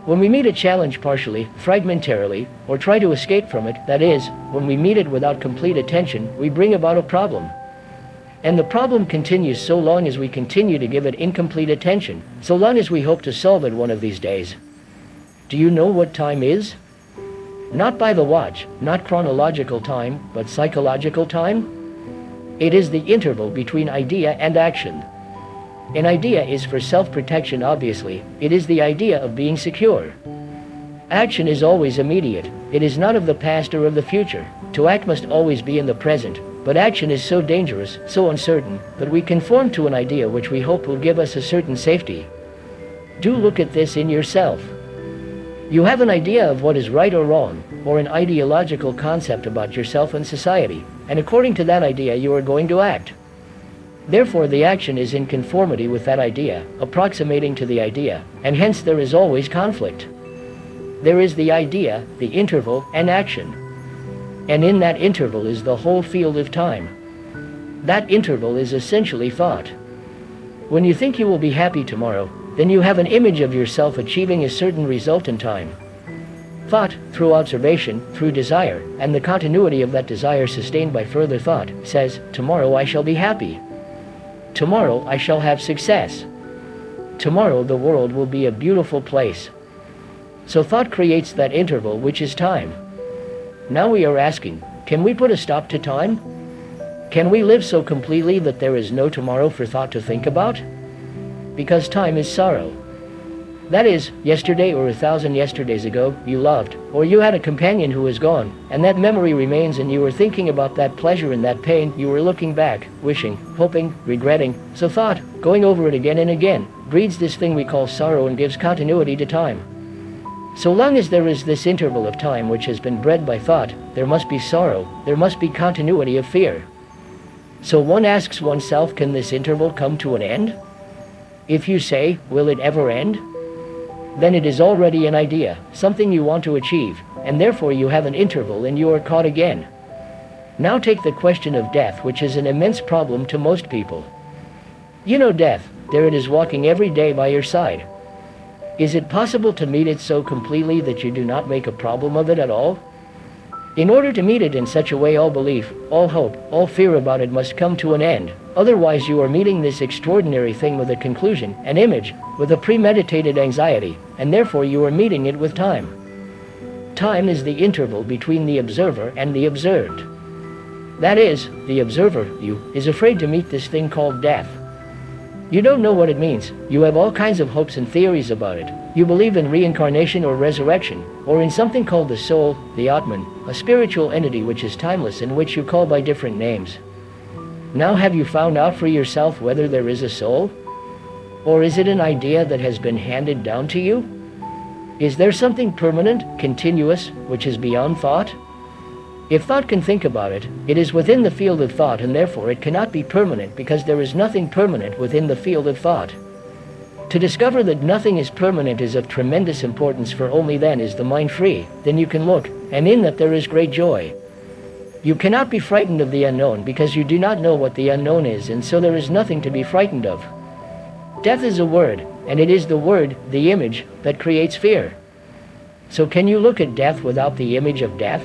When we meet a challenge partially, fragmentarily, or try to escape from it, that is, when we meet it without complete attention, we bring about a problem. And the problem continues so long as we continue to give it incomplete attention, so long as we hope to solve it one of these days. Do you know what time is? Not by the watch, not chronological time, but psychological time? It is the interval between idea and action. An idea is for self-protection, obviously. It is the idea of being secure. Action is always immediate. It is not of the past or of the future. To act must always be in the present. But action is so dangerous, so uncertain, that we conform to an idea which we hope will give us a certain safety. Do look at this in yourself. You have an idea of what is right or wrong, or an ideological concept about yourself and society, and according to that idea you are going to act. Therefore the action is in conformity with that idea, approximating to the idea, and hence there is always conflict. There is the idea, the interval, and action. And in that interval is the whole field of time. That interval is essentially thought. When you think you will be happy tomorrow, then you have an image of yourself achieving a certain result in time. Thought, through observation, through desire, and the continuity of that desire sustained by further thought, says, tomorrow I shall be happy. Tomorrow I shall have success. Tomorrow the world will be a beautiful place. So thought creates that interval which is time. Now we are asking, can we put a stop to time? Can we live so completely that there is no tomorrow for thought to think about? Because time is sorrow. That is, yesterday or 1,000 yesterdays ago, you loved, or you had a companion who is gone, and that memory remains and you were thinking about that pleasure and that pain, you were looking back, wishing, hoping, regretting, so thought, going over it again and again, breeds this thing we call sorrow and gives continuity to time. So long as there is this interval of time which has been bred by thought, there must be sorrow, there must be continuity of fear. So one asks oneself, can this interval come to an end? If you say, will it ever end? Then it is already an idea, something you want to achieve, and therefore you have an interval and you are caught again. Now take the question of death, which is an immense problem to most people. You know death, there it is walking every day by your side. Is it possible to meet it so completely that you do not make a problem of it at all? In order to meet it in such a way, all belief, all hope, all fear about it must come to an end. Otherwise you are meeting this extraordinary thing with a conclusion, an image, with a premeditated anxiety, and therefore you are meeting it with time. Time is the interval between the observer and the observed. That is, the observer, you, is afraid to meet this thing called death. You don't know what it means. You have all kinds of hopes and theories about it. You believe in reincarnation or resurrection, or in something called the soul, the Atman, a spiritual entity which is timeless and which you call by different names. Now have you found out for yourself whether there is a soul? Or is it an idea that has been handed down to you? Is there something permanent, continuous, which is beyond thought? If thought can think about it, it is within the field of thought and therefore it cannot be permanent because there is nothing permanent within the field of thought. To discover that nothing is permanent is of tremendous importance, for only then is the mind free, then you can look, and in that there is great joy. You cannot be frightened of the unknown because you do not know what the unknown is, and so there is nothing to be frightened of. Death is a word, and it is the word, the image, that creates fear. So can you look at death without the image of death?